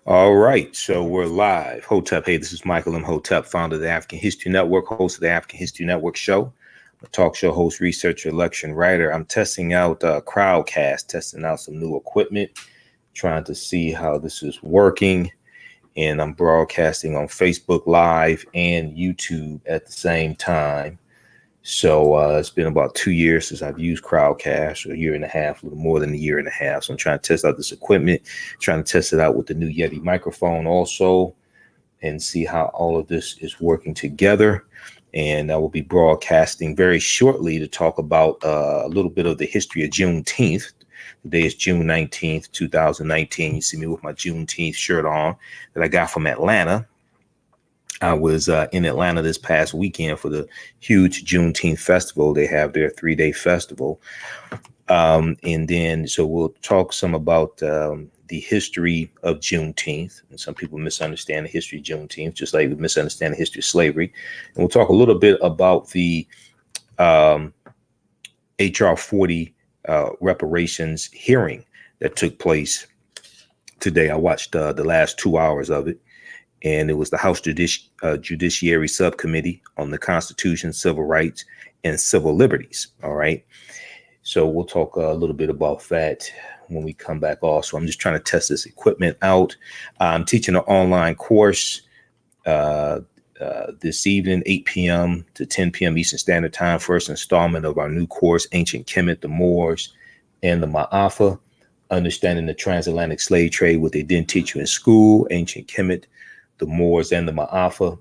All right, so we're live. Hotep, hey, this is Michael Imhotep, founder of the African History Network, host of the African History Network show. I'm a talk show host, researcher, lecturer, and writer. I'm testing out Crowdcast, testing out some new equipment, trying to see how this is working. And I'm broadcasting on Facebook Live and YouTube at the same time. So it's been about 2 years since I've used Crowdcast, a year and a half, a little more than a year and a half. So I'm trying to test out this equipment, trying to test it out with the new Yeti microphone also, and see how all of this is working together. And I will be broadcasting very shortly to talk about a little bit of the history of Juneteenth. Today is June 19th, 2019. You see me with my Juneteenth shirt on that I got from Atlanta. I was in Atlanta this past weekend for the huge Juneteenth festival. They have their 3-day festival. And then so we'll talk some about the history of Juneteenth. And some people misunderstand the history of Juneteenth, just like we misunderstand the history of slavery. And we'll talk a little bit about the HR 40 reparations hearing that took place today. I watched the last 2 hours of it. And it was the House Judiciary Subcommittee on the Constitution, Civil Rights, and Civil Liberties. All right. So we'll talk a little bit about that when we come back also. I'm just trying to test this equipment out. I'm teaching an online course this evening, 8 p.m. to 10 p.m. Eastern Standard Time. First installment of our new course, Ancient Kemet, the Moors, and the Ma'afa. Understanding the transatlantic slave trade, what they didn't teach you in school. Ancient Kemet, the Moors, and the Ma'afa.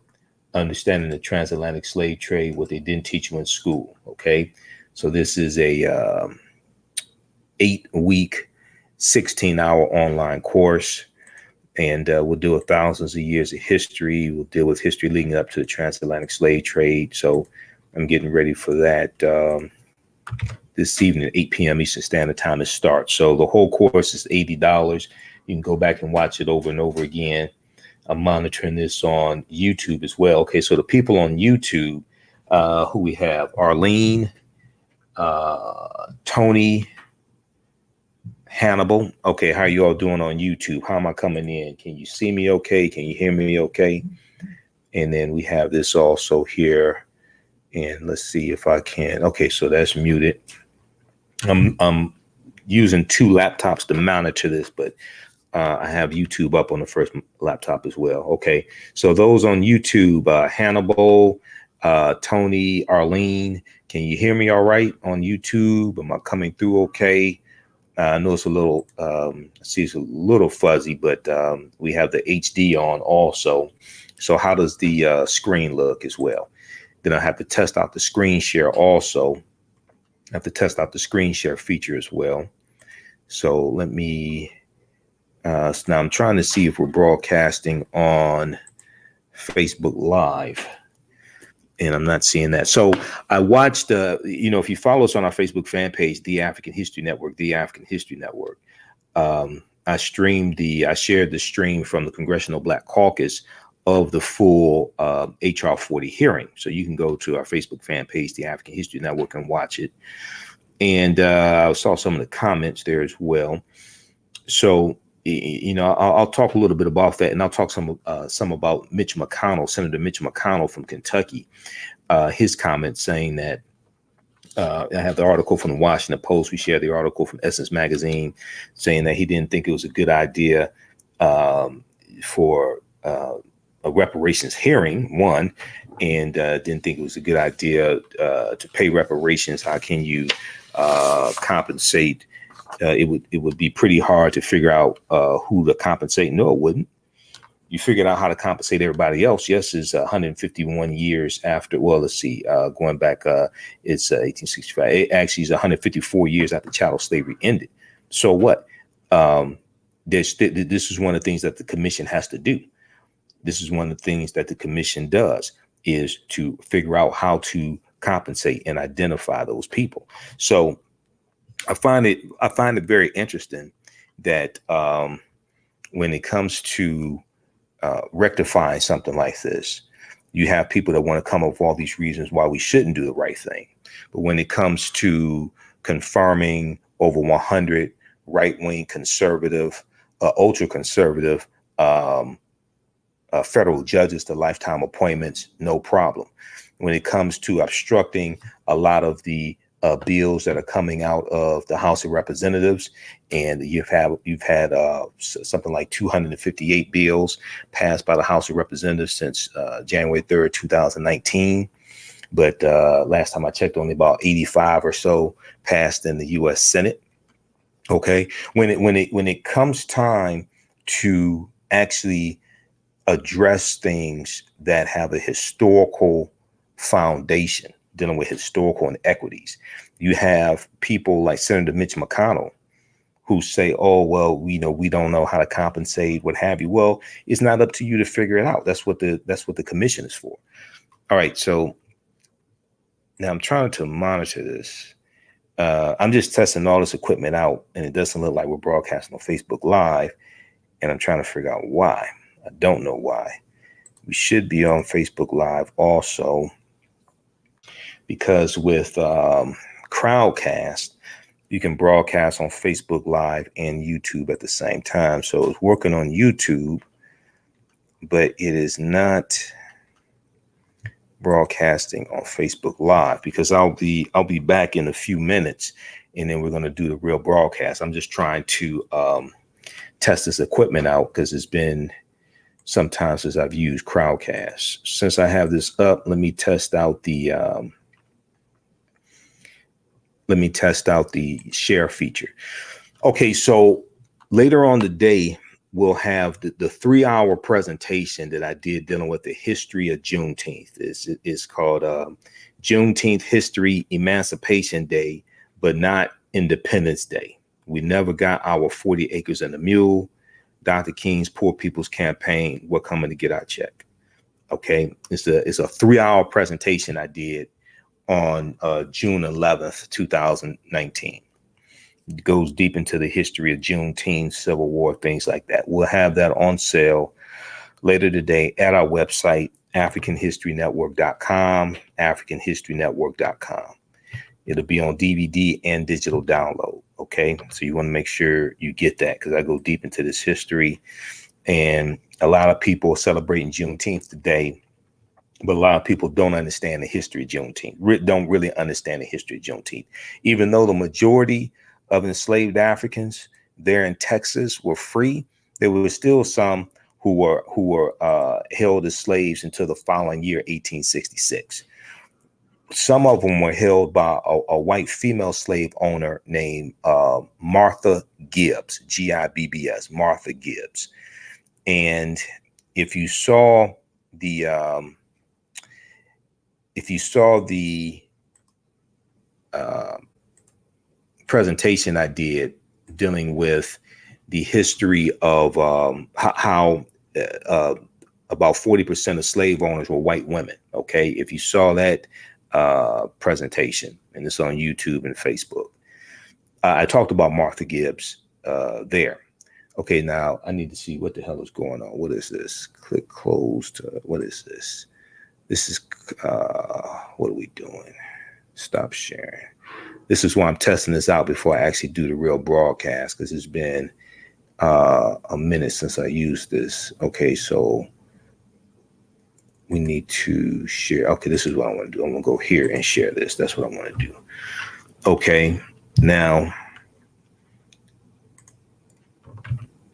Understanding the transatlantic slave trade, what they didn't teach you in school. Okay, so this is a 8-week, 16-hour online course, and we'll deal with thousands of years of history. We'll deal with history leading up to the transatlantic slave trade. So I'm getting ready for that this evening at 8 p.m. Eastern Standard Time to start. So the whole course is $80. You can go back and watch it over and over again. I'm monitoring this on YouTube as well. Okay, so the people on YouTube who we have: Arlene, Tony, Hannibal. Okay, how are you all doing on YouTube? How am I coming in? Can you see me okay? Can you hear me okay? And then we have this also here. And let's see if I can. Okay, so that's muted. I'm using 2 laptops to monitor this, but I have YouTube up on the first laptop as well. Okay, so those on YouTube, Hannibal, Tony, Arlene, can you hear me all right on YouTube? Am I coming through okay? I know it's a little, see, it's a little fuzzy, but we have the HD on also. So how does the screen look as well? Then I have to test out the screen share also. I have to test out the screen share feature as well. So let me, so now I'm trying to see if we're broadcasting on Facebook Live, and I'm not seeing that. So I watched, if you follow us on our Facebook fan page, The African History Network, The African History Network, I shared the stream from the Congressional Black Caucus of the full HR 40 hearing. So you can go to our Facebook fan page, The African History Network, and watch it. And I saw some of the comments there as well. So, I'll talk a little bit about that, and I'll talk some about Mitch McConnell, Senator Mitch McConnell from Kentucky, his comments saying that I have the article from the Washington Post. We shared the article from Essence Magazine saying that he didn't think it was a good idea for a reparations hearing, one, and didn't think it was a good idea to pay reparations. How can you compensate? It would be pretty hard to figure out who to compensate. No, it wouldn't. You figured out how to compensate everybody else. Yes, it's 151 years after. Well, let's see, going back, it's 1865. It actually is 154 years after chattel slavery ended. So what? This is one of the things that the commission has to do. This is one of the things that the commission does, is to figure out how to compensate and identify those people. So I find it very interesting that when it comes to rectifying something like this, you have people that want to come up with all these reasons why we shouldn't do the right thing. But when it comes to confirming over 100 right-wing conservative, ultra-conservative federal judges to lifetime appointments, no problem. When it comes to obstructing a lot of the bills that are coming out of the House of Representatives, and you've had something like 258 bills passed by the House of Representatives since January 3rd, 2019. But last time I checked, only about 85 or so passed in the U.S. Senate. OK, when it comes time to actually address things that have a historical foundation, dealing with historical inequities, you have people like Senator Mitch McConnell who say, oh, well, we don't know how to compensate, what have you. Well, it's not up to you to figure it out. That's what the commission is for. All right. So now I'm trying to monitor this. I'm just testing all this equipment out, and it doesn't look like we're broadcasting on Facebook Live. And I'm trying to figure out why. I don't know why. We should be on Facebook Live also, because with Crowdcast, you can broadcast on Facebook Live and YouTube at the same time. So it's working on YouTube, but it is not broadcasting on Facebook Live, because I'll be back in a few minutes, and then we're going to do the real broadcast. I'm just trying to test this equipment out, because it's been some time since I've used Crowdcast. Since I have this up, let me test out the share feature. Okay, so later on today, we'll have the 3-hour presentation that I did dealing with the history of Juneteenth. It's called Juneteenth History Emancipation Day, but not Independence Day. We never got our 40 acres and a mule. Dr. King's Poor People's Campaign, we're coming to get our check. Okay, it's a 3-hour presentation I did on June 11th, 2019. It goes deep into the history of Juneteenth, Civil War, things like that. We'll have that on sale later today at our website, AfricanHistoryNetwork.com, AfricanHistoryNetwork.com. It'll be on DVD and digital download. OK, so you want to make sure you get that, because I go deep into this history, and a lot of people are celebrating Juneteenth today. But a lot of people don't understand the history of Juneteenth, don't really understand the history of Juneteenth, even though the majority of enslaved Africans there in Texas were free. There were still some who were held as slaves until the following year, 1866. Some of them were held by a white female slave owner named Martha Gibbs, Gibbs, Martha Gibbs. And if you saw the presentation I did dealing with the history of how about 40% of slave owners were white women. OK, if you saw that presentation, and it's on YouTube and Facebook, I talked about Martha Gibbs there. OK, now I need to see what the hell is going on. What is this? Click close to, what is this? This is what are we doing? Stop sharing. This is why I'm testing this out before I actually do the real broadcast, because it's been a minute since I used this. OK, so we need to share. OK, this is what I want to do. I'm going to go here and share this. That's what I want to do. OK, now,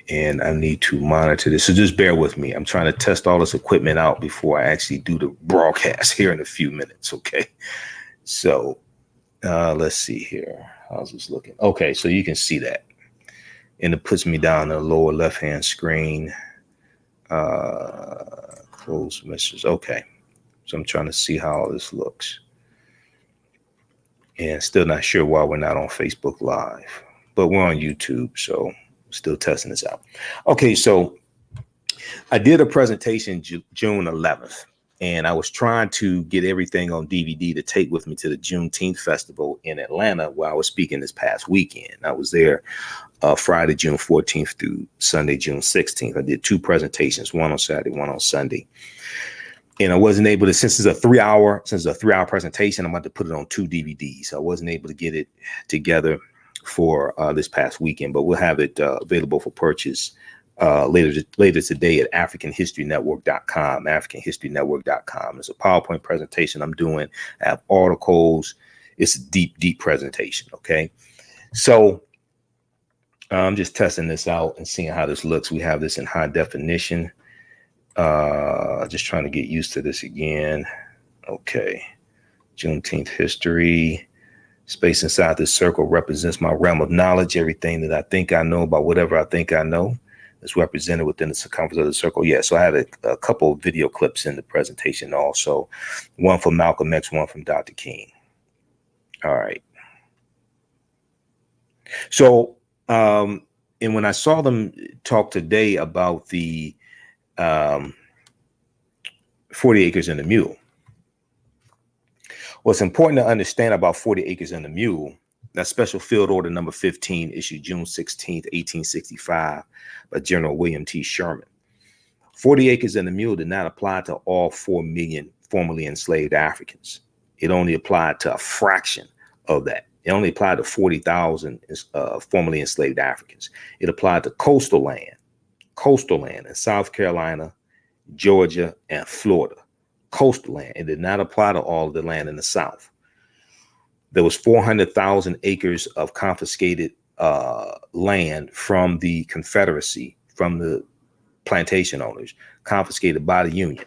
and I need to monitor this. So just bear with me. I'm trying to test all this equipment out before I actually do the broadcast here in a few minutes. OK, so let's see here. How's this looking? OK, so you can see that. And it puts me down in the lower left hand screen. Close messages. OK, so I'm trying to see how all this looks. And still not sure why we're not on Facebook Live, but we're on YouTube. So still testing this out. OK, so I did a presentation June 11th, and I was trying to get everything on DVD to take with me to the Juneteenth Festival in Atlanta, where I was speaking this past weekend. I was there Friday, June 14th through Sunday, June 16th. I did 2 presentations, one on Saturday, one on Sunday. And I wasn't able to, since it's a 3-hour presentation, I'm about to put it on 2 DVDs. I wasn't able to get it together for this past weekend, but we'll have it available for purchase later today at AfricanHistoryNetwork.com. AfricanHistoryNetwork.com. It's a PowerPoint presentation I'm doing. I have articles. It's a deep presentation. Okay, so I'm just testing this out and seeing how this looks. We have this in high definition. Just trying to get used to this again. Okay, Juneteenth history. Space inside this circle represents my realm of knowledge. Everything that I think I know about whatever I think I know is represented within the circumference of the circle. Yeah, so I had a couple of video clips in the presentation also. One from Malcolm X, one from Dr. King. All right. So, and when I saw them talk today about the 40 acres and a mule, what's important to understand about 40 acres and a mule, that special field order number 15 issued June 16th, 1865 by General William T. Sherman. 40 acres and a mule did not apply to all 4 million formerly enslaved Africans. It only applied to a fraction of that. It only applied to 40,000 formerly enslaved Africans. It applied to coastal land in South Carolina, Georgia, and Florida. Coastal land. It did not apply to all of the land in the South. There was 400,000 acres of confiscated land from the Confederacy, from the plantation owners, confiscated by the Union.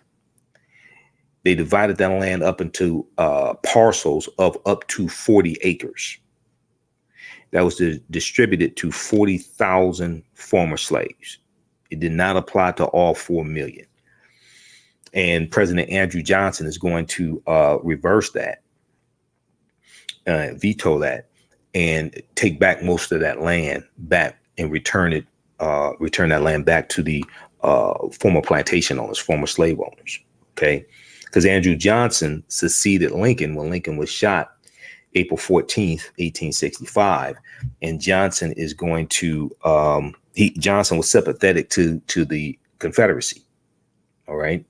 They divided that land up into parcels of up to 40 acres. That was distributed to 40,000 former slaves. It did not apply to all 4 million. And President Andrew Johnson is going to reverse that, veto that, and take back most of that land back and return that land back to the former plantation owners, former slave owners. Okay. Because Andrew Johnson succeeded Lincoln when Lincoln was shot April 14th, 1865. And Johnson is going to, Johnson was sympathetic to the Confederacy. All right.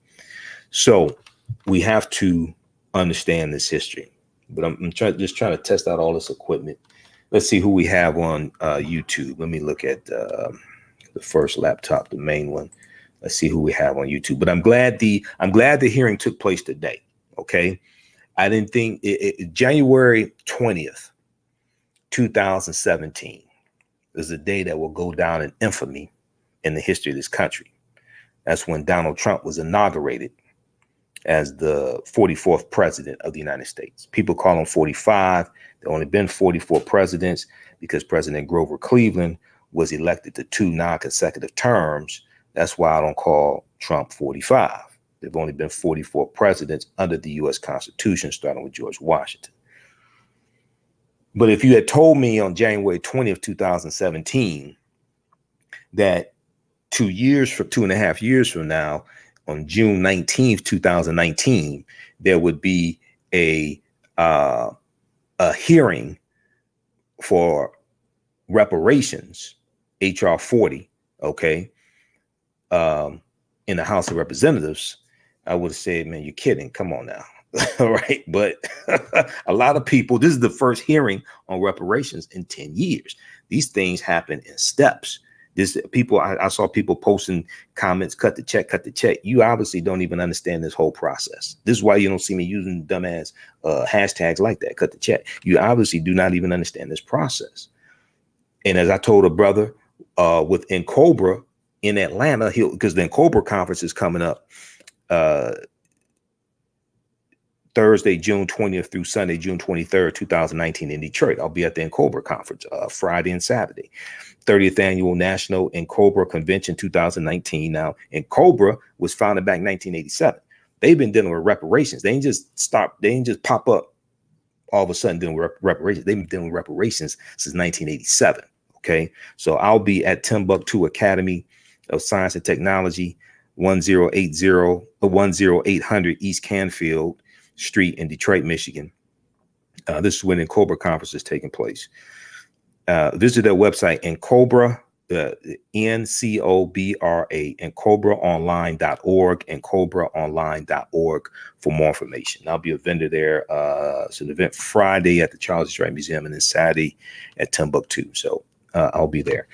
So we have to understand this history. But I'm just trying to test out all this equipment. Let's see who we have on YouTube. Let me look at the first laptop, the main one. Let's see who we have on YouTube. But I'm glad the hearing took place today. OK, I didn't think January 20th, 2017 is a day that will go down in infamy in the history of this country. That's when Donald Trump was inaugurated as the 44th president of the United States. People call him 45. There only been 44 presidents because President Grover Cleveland was elected to 2 non-consecutive terms. That's why I don't call Trump 45. There've only been 44 presidents under the U.S. Constitution, starting with George Washington. But if you had told me on January 20th, 2017, that 2.5 years from now, on June 19th, 2019, there would be a hearing for reparations, HR 40, okay, in the House of Representatives, I would have said, man, you're kidding. Come on now. All right. But a lot of people, this is the first hearing on reparations in 10 years. These things happen in steps. I saw people posting comments, cut the check. You obviously don't even understand this whole process. This is why you don't see me using dumbass hashtags like that, cut the check. You obviously do not even understand this process. And as I told a brother within Cobra in Atlanta, because the Cobra conference is coming up Thursday, June 20th through Sunday, June 23rd, 2019 in Detroit. I'll be at the Cobra conference Friday and Saturday. 30th Annual National Cobra Convention 2019. Now, Cobra was founded back in 1987. They've been dealing with reparations. They ain't just pop up all of a sudden dealing with reparations. They've been dealing with reparations since 1987. Okay, so I'll be at Timbuktu Academy of Science and Technology, 10800 East Canfield Street in Detroit, Michigan. This is when the Cobra conference is taking place. Visit their website, Ncobra, N-C-O-B-R-A, NCobraOnline.org, NCobraOnline.org for more information. I'll be a vendor there. It's an event Friday at the Charles Wright Museum and then Saturday at Timbuktu. So I'll be there.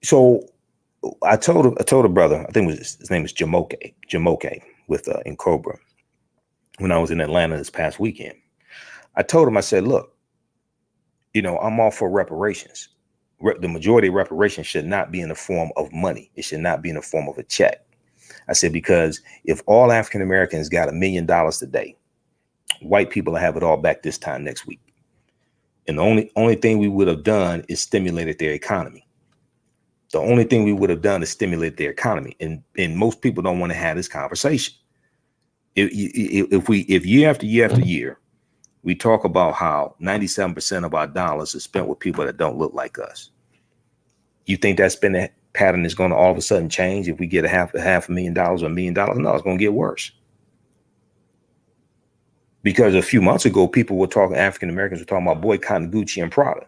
So I told a brother, I think his name is Jamoke with in Cobra, when I was in Atlanta this past weekend. I told him, I said, look, I'm all for reparations. The majority of reparations should not be in the form of money. It should not be in the form of a check. I said, because if all African Americans got $1 million today, white people will have it all back this time next week. And the only thing we would have done is stimulated their economy. The only thing we would have done is stimulate their economy. And most people don't want to have this conversation. If year after year after year, we talk about how 97% of our dollars is spent with people that don't look like us. You think that spending pattern is going to all of a sudden change if we get half $500,000 or $1 million? No, it's going to get worse. Because a few months ago, people were talking, African Americans were talking about boycotting Gucci and Prada.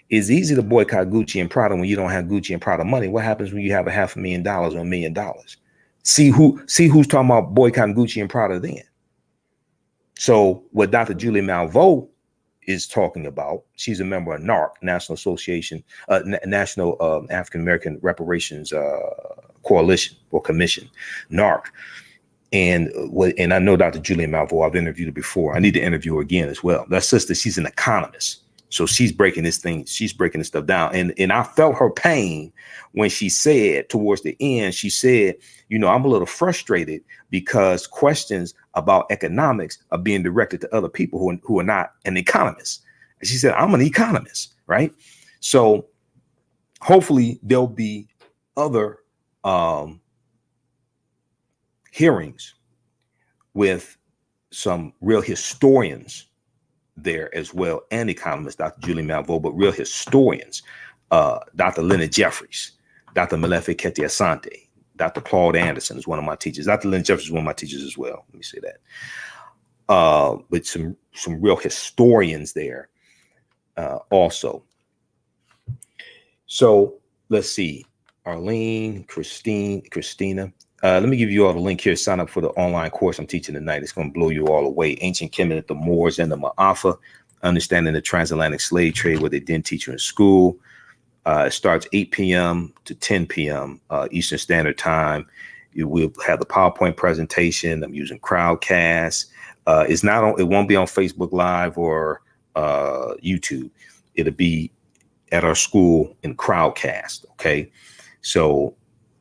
It's easy to boycott Gucci and Prada when you don't have Gucci and Prada money. What happens when you have $500,000 or $1 million? See who's talking about boycotting Gucci and Prada then. So what Dr. Julie Malveaux is talking about, she's a member of NARC, National Association, National African American Reparations Coalition or Commission, NARC. And I know Dr. Julie Malveaux, I've interviewed her before. I need to interview her again as well. That sister, she's an economist. So she's breaking this stuff down. And I felt her pain when she said towards the end, she said, I'm a little frustrated because questions about economics are being directed to other people who are not an economist. And she said, I'm an economist, right? So hopefully there'll be other hearings with some real historians there as well, and economists, Dr. Julie Malveaux, but real historians, Dr. Leonard Jeffries, Dr. Malefe Kete-Asante, Dr. Claude Anderson is one of my teachers. Dr. Leonard Jeffries is one of my teachers as well. Let me say that. But some real historians there also. So let's see, Arlene, Christina. Let me give you all the link here. Sign up for the online course I'm teaching tonight. It's going to blow you all away. Ancient Kemet, the Moors, and the Ma'afa, understanding the transatlantic slave trade, what they didn't teach you in school. It starts 8 p.m. to 10 p.m. Eastern Standard Time. You will have the PowerPoint presentation. I'm using Crowdcast. It won't be on Facebook Live or YouTube. It'll be at our school in Crowdcast. Okay, so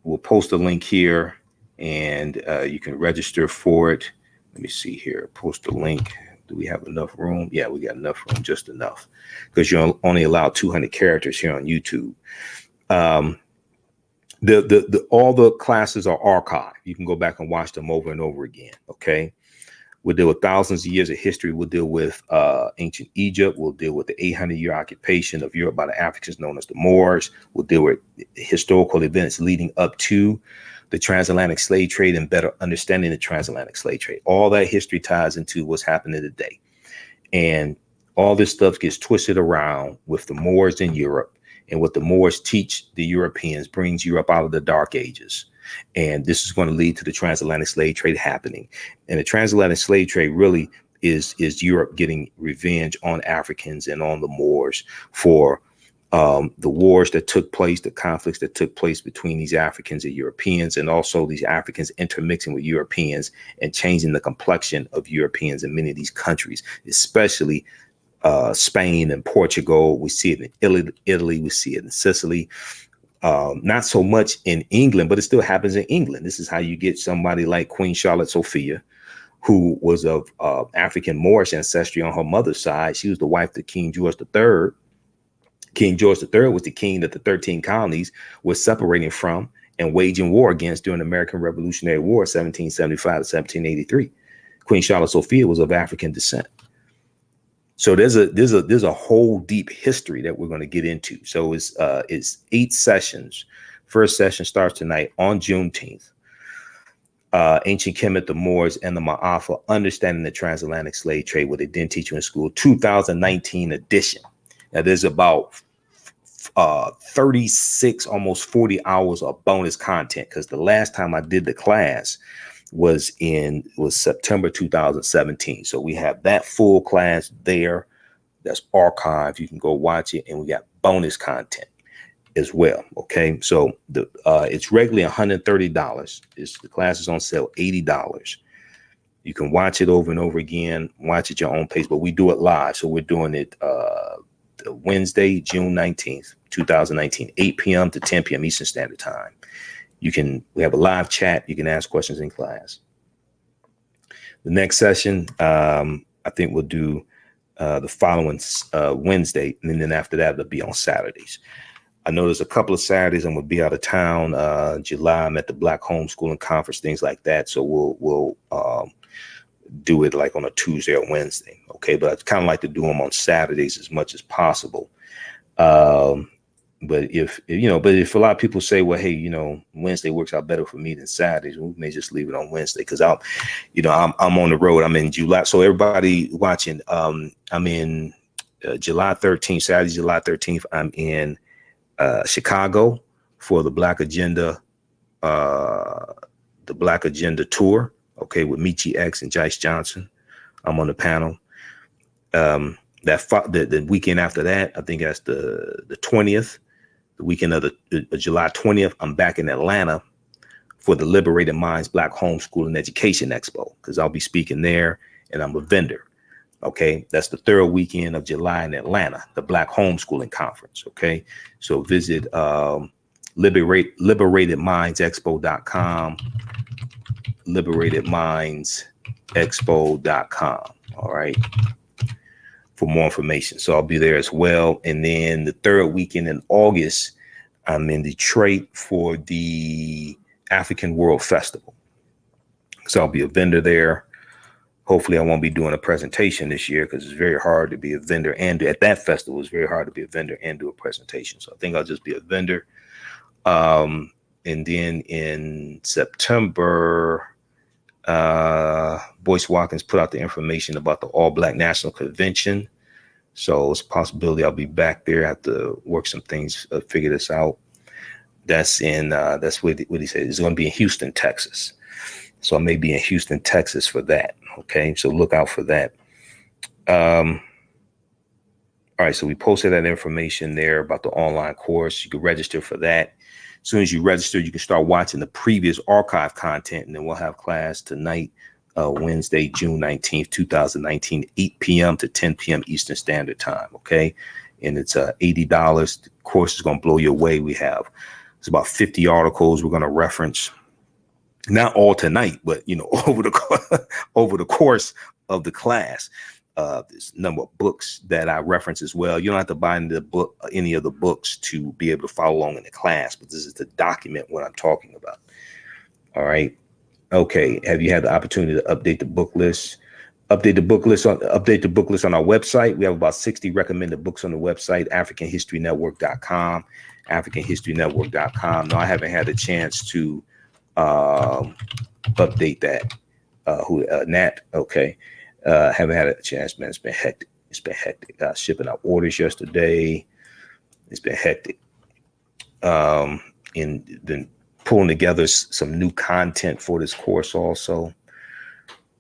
we'll post a link here, and you can register for it. Let me see here. Post a link. Do we have enough room? Yeah, we got enough room, just enough, because you're only allowed 200 characters here on YouTube. All the classes are archived. You can go back and watch them over and over again. Okay. We'll deal with thousands of years of history. We'll deal with ancient Egypt. We'll deal with the 800-year occupation of Europe by the Africans known as the Moors. We'll deal with historical events leading up to the transatlantic slave trade and better understanding the transatlantic slave trade. All that history ties into what's happening today. And all this stuff gets twisted around with the Moors in Europe, and what the Moors teach the Europeans brings Europe out of the Dark Ages. And this is going to lead to the transatlantic slave trade happening. And the transatlantic slave trade really is Europe getting revenge on Africans and on the Moors for the wars that took place, the conflicts that took place between these Africans and Europeans, and also these Africans intermixing with Europeans and changing the complexion of Europeans in many of these countries, especially Spain and Portugal. We see it in Italy. We see it in Sicily. Not so much in England, but it still happens in England. This is how you get somebody like Queen Charlotte Sophia, who was of African Moorish ancestry on her mother's side. She was the wife of King George III. King George III was the king that the 13 colonies were separating from and waging war against during the American Revolutionary War, 1775 to 1783. Queen Charlotte Sophia was of African descent. So there's a whole deep history that we're going to get into. So it's 8 sessions. First session starts tonight on Juneteenth. Ancient Kemet, the Moors, and the Ma'afa, understanding the transatlantic slave trade, what they didn't teach you in school, 2019 edition. Now there's about 36, almost 40 hours of bonus content, because the last time I did the class was September 2017. So we have that full class there. That's archived. You can go watch it, and we got bonus content. as well. Okay, so it's regularly $130. The class is on sale $80. You can watch it over and over again, watch at your own pace, but we do it live. So we're doing it Wednesday, June 19th, 2019, 8 p.m. to 10 p.m. Eastern Standard Time. We have a live chat. You can ask questions in class. The next session, I think we'll do the following Wednesday, and then after that, it'll be on Saturdays. I know there's a couple of Saturdays I'm gonna be out of town. July, I'm at the Black Homeschooling Conference, things like that. So we'll do it like on a Tuesday or Wednesday. Okay, but I kind of like to do them on Saturdays as much as possible. But if a lot of people say, well, hey, Wednesday works out better for me than Saturdays, we may just leave it on Wednesday because I'm on the road. I'm in July. So everybody watching, I'm in July 13th, Saturday, July 13th. I'm in Chicago for the Black Agenda tour. Okay, with Michi X and Jice Johnson. I'm on the panel. The weekend after that, I think that's the 20th, the weekend of the July 20th, I'm back in Atlanta for the Liberated Minds Black Homeschooling Education Expo, because I'll be speaking there and I'm a vendor. Okay, that's the third weekend of July in Atlanta, the Black Homeschooling Conference. Okay, so visit liberatedmindsexpo.com, liberatedmindsexpo.com. All right, for more information. So I'll be there as well. And then the third weekend in August, I'm in Detroit for the African World Festival. So I'll be a vendor there. Hopefully I won't be doing a presentation this year because it's very hard to be a vendor and at that festival, it's very hard to be a vendor and do a presentation. So I think I'll just be a vendor. And then in September, Boyce Watkins put out the information about the All Black National Convention. So it's a possibility I'll be back there. I have to work some things, figure this out. That's what he said. It's going to be in Houston, Texas. So I may be in Houston, Texas for that. Okay, so look out for that. All right, so we posted that information there about the online course. You can register for that. As soon as you register, you can start watching the previous archive content, and then we'll have class tonight, Wednesday, June 19th, 2019, 8 p.m. to 10 p.m. Eastern Standard Time, okay? And it's $80. The course is going to blow you away. It's about 50 articles we're going to reference. Not all tonight, but, over the course of the class. There's a number of books that I reference as well. You don't have to buy any of the books to be able to follow along in the class, but this is to document what I'm talking about. All right. Okay. Have you had the opportunity to update the book list? Update the book list on our website. We have about 60 recommended books on the website, AfricanHistoryNetwork.com, AfricanHistoryNetwork.com. No, I haven't had a chance to update that. Nat? Okay. Haven't had a chance, man. It's been hectic. Shipping out orders yesterday. It's been hectic. And then pulling together some new content for this course also.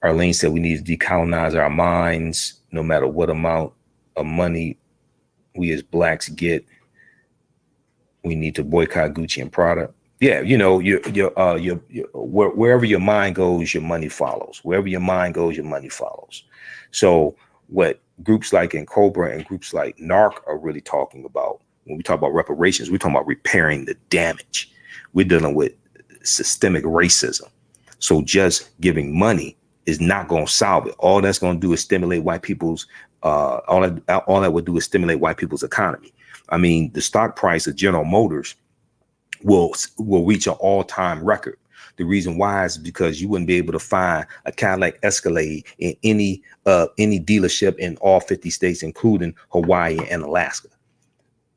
Arlene said we need to decolonize our minds no matter what amount of money we as Blacks get. We need to boycott Gucci and Prada. Yeah, wherever your mind goes, your money follows. Wherever your mind goes, your money follows. So what groups like Cobra and groups like NARC are really talking about, when we talk about reparations, we're talking about repairing the damage. We're dealing with systemic racism. So just giving money is not going to solve it. All that's going to do is stimulate white people's, all that would do is stimulate white people's economy. I mean, the stock price of General Motors will reach an all-time record. The reason why is because you wouldn't be able to find a Cadillac Escalade in any dealership in all 50 states, including Hawaii and Alaska,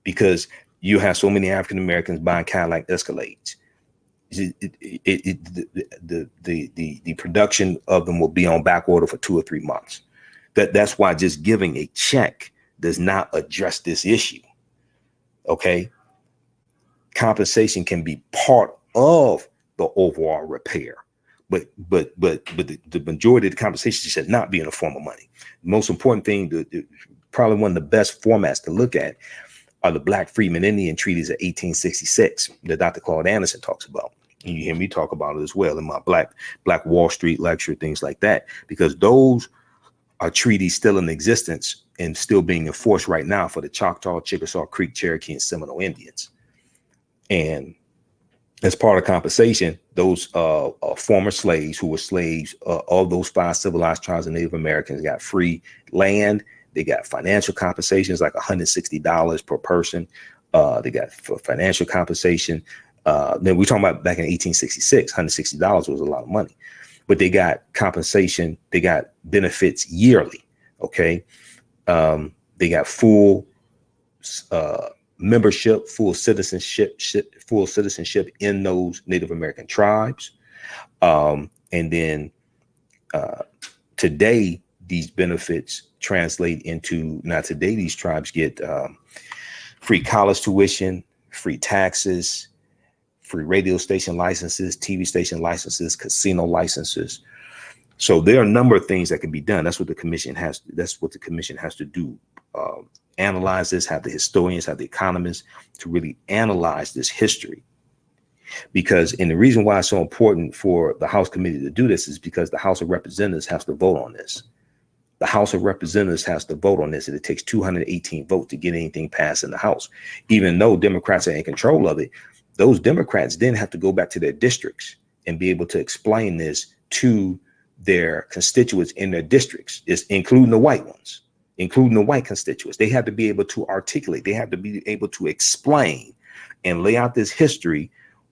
because you have so many African Americans buying Cadillac Escalades. The production of them will be on back order for 2 or 3 months. That's why just giving a check does not address this issue. Okay. Compensation can be part of the overall repair, but the majority of the compensation should not be in the form of money. The most important thing, probably one of the best formats to look at, are the Black Freedmen Indian treaties of 1866 that Dr. Claude Anderson talks about. And you hear me talk about it as well in my Black Wall Street lecture, things like that, because those are treaties still in existence and still being enforced right now for the Choctaw, Chickasaw, Creek, Cherokee, and Seminole Indians. And as part of compensation, those former slaves who were slaves of those 5 civilized tribes of Native Americans got free land. They got financial compensations like $160 per person. They got financial compensation. Then we're talking about back in 1866, $160 was a lot of money. But they got compensation, they got benefits yearly. Okay. They got full membership, full citizenship in those Native American tribes. And then today, these benefits translate into, now today, these tribes get free college tuition, free taxes, free radio station licenses, TV station licenses, casino licenses. So there are a number of things that can be done. That's what the commission has. That's what the commission has to do. Analyze this, have the historians, have the economists to really analyze this history. Because, and the reason why it's so important for the House committee to do this is because the House of Representatives has to vote on this. The House of Representatives has to vote on this, and it takes 218 votes to get anything passed in the House. Even though Democrats are in control of it, those Democrats then have to go back to their districts and be able to explain this to their constituents in their districts, is including the white ones, including the white constituents. They have to be able to articulate, they have to be able to explain and lay out this history.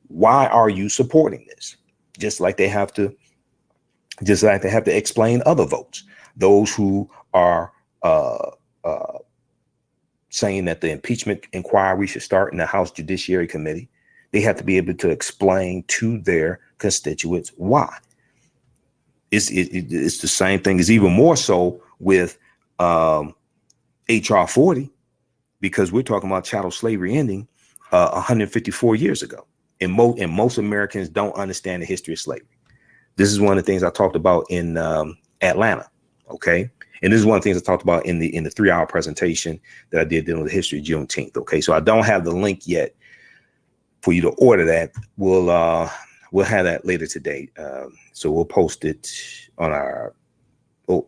Why are you supporting this? Just like they have to explain other votes. Those who are saying that the impeachment inquiry should start in the House Judiciary Committee, they have to be able to explain to their constituents why. It's the same thing. It's even more so with HR 40, because we're talking about chattel slavery ending 154 years ago. And most Americans don't understand the history of slavery. This is one of the things I talked about in Atlanta. Okay. And this is one of the things I talked about in the 3-hour presentation that I did dealing with the history of Juneteenth. Okay. So I don't have the link yet for you to order that. We'll have that later today. So we'll post it on our, let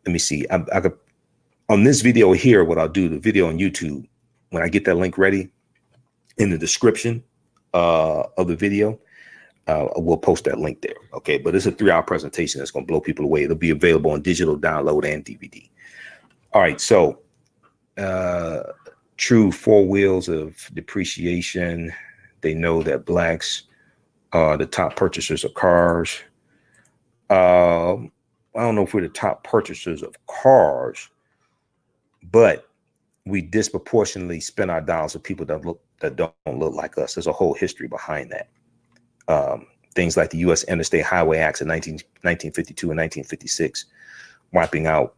me see. I could, on this video here, what I'll do, the video on YouTube, when I get that link ready, in the description of the video, we'll post that link there. Okay. But it's a 3-hour presentation that's going to blow people away. It'll be available on digital download and DVD. All right. So true 4 wheels of depreciation. They know that blacks are the top purchasers of cars. I don't know if we're the top purchasers of cars, but we disproportionately spend our dollars with people that don't look like us. There's a whole history behind that. Things like the U.S. Interstate Highway Acts of 1952 and 1956, wiping out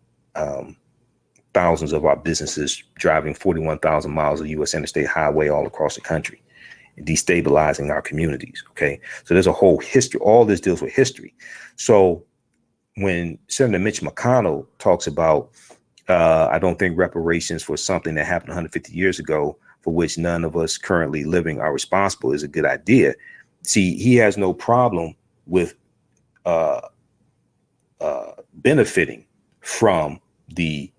thousands of our businesses, driving 41,000 miles of U.S. Interstate Highway all across the country, and destabilizing our communities. Okay, so there's a whole history. All this deals with history. So when Senator Mitch McConnell talks about, I don't think reparations for something that happened 150 years ago, for which none of us currently living are responsible, is a good idea. See, he has no problem with benefiting from the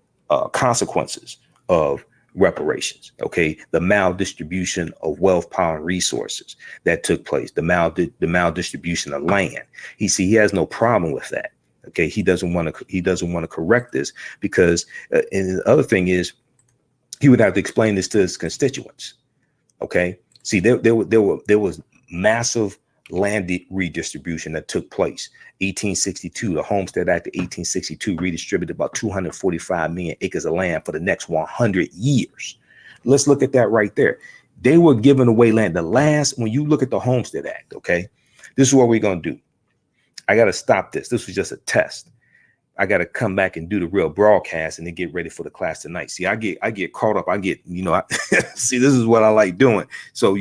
consequences of reparations. Okay, the maldistribution of wealth, power, and resources that took place, the maldistribution of land. He has no problem with that. Okay, he doesn't want to correct this because, and the other thing is, he would have to explain this to his constituents. Okay, see, there was massive land redistribution that took place. 1862, the Homestead Act of 1862 redistributed about 245 million acres of land for the next 100 years. Let's look at that right there. They were giving away land. When you look at the Homestead Act, okay, this is what we're going to do. I got to stop this. This was just a test. I got to come back and do the real broadcast and then get ready for the class tonight. See, I get caught up. See, this is what I like doing. So,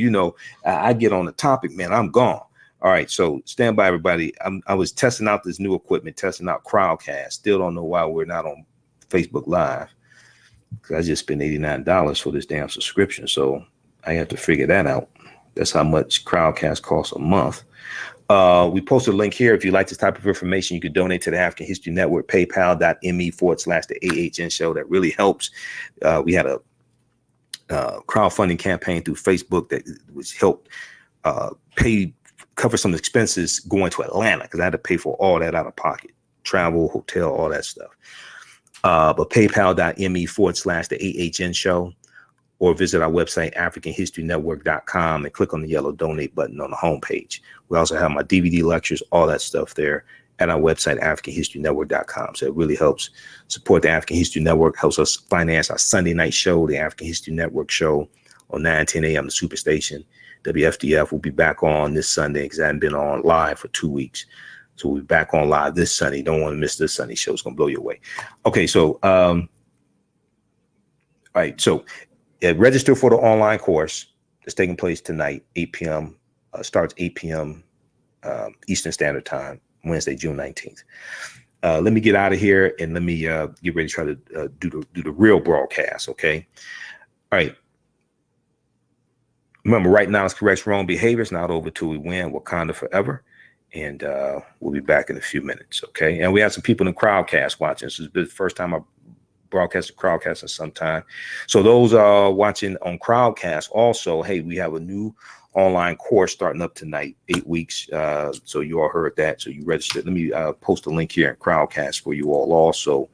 I get on the topic, man, I'm gone. All right. So stand by, everybody. I was testing out this new equipment, testing out Crowdcast. Still don't know why we're not on Facebook Live. because I just spent $89 for this damn subscription. So I have to figure that out. That's how much Crowdcast costs a month. We posted a link here. If you like this type of information, you could donate to the African History Network, paypal.me/the AHN show. That really helps. We had a crowdfunding campaign through Facebook that was helped cover some expenses going to Atlanta, because I had to pay for all that out of pocket, travel, hotel, all that stuff. But paypal.me/the AHN show, or visit our website, AfricanHistoryNetwork.com, and click on the yellow donate button on the homepage. We also have my DVD lectures, all that stuff there at our website, AfricanHistoryNetwork.com. So it really helps support the African History Network, helps us finance our Sunday night show, the African History Network show on 9:10 a.m. the Superstation. WFDF will be back on this Sunday because I haven't been on live for 2 weeks. So we'll be back on live this Sunday. Don't want to miss this Sunday show. It's going to blow you away. Okay, so, all right, so register for the online course that's taking place tonight, 8 p.m. Starts 8 p.m. Eastern Standard Time, Wednesday, June 19th. Let me get out of here and let me get ready to try to do the real broadcast, okay? All right. Remember, right now, it's correct wrong behavior. It's not over till we win. Wakanda forever. And we'll be back in a few minutes, okay? And we have some people in the Crowdcast watching. This is the first time I broadcast a Crowdcast in some time. So those watching on Crowdcast also, hey, we have a new online course starting up tonight, 8 weeks. So you all heard that. So you registered. Let me post a link here in Crowdcast for you all also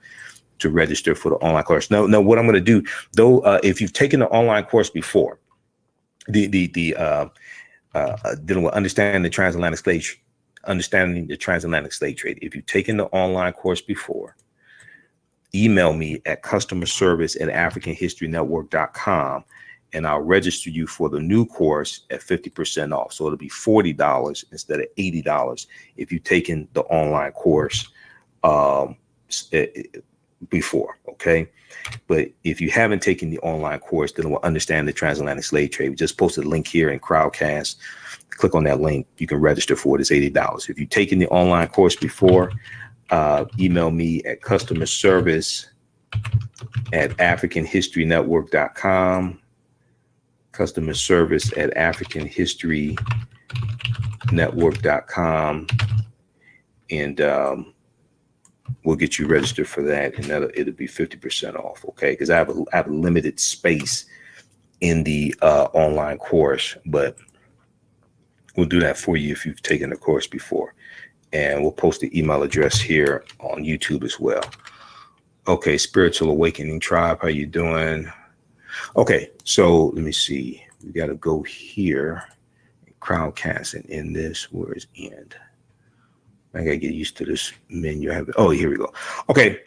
to register for the online course. Now, what I'm going to do, though, if you've taken the online course before, dealing with understanding the transatlantic slave trade. If you've taken the online course before, email me at customerservice@AfricanHistoryNetwork.com, and I'll register you for the new course at 50% off. So it'll be $40 instead of $80 if you've taken the online course before, okay? But if you haven't taken the online course, then we'll understand the transatlantic slave trade. We just posted a link here in Crowdcast. Click on that link. You can register for it. It's $80. If you've taken the online course before, email me at customerservice@AfricanHistoryNetwork.com. customerservice@AfricanHistoryNetwork.com, and we'll get you registered for that, and it'll be 50% off, okay? Because I have a limited space in the online course, but we'll do that for you if you've taken the course before. And we'll post the email address here on YouTube as well. Okay, Spiritual Awakening Tribe, how you doing? Okay, so let me see. We got to go here, Crowdcast, and end this. Where is end? I got to get used to this menu. Oh, here we go. Okay,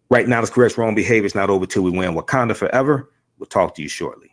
right now, it's correct wrong behavior. It's not over till we win. Wakanda forever. We'll talk to you shortly.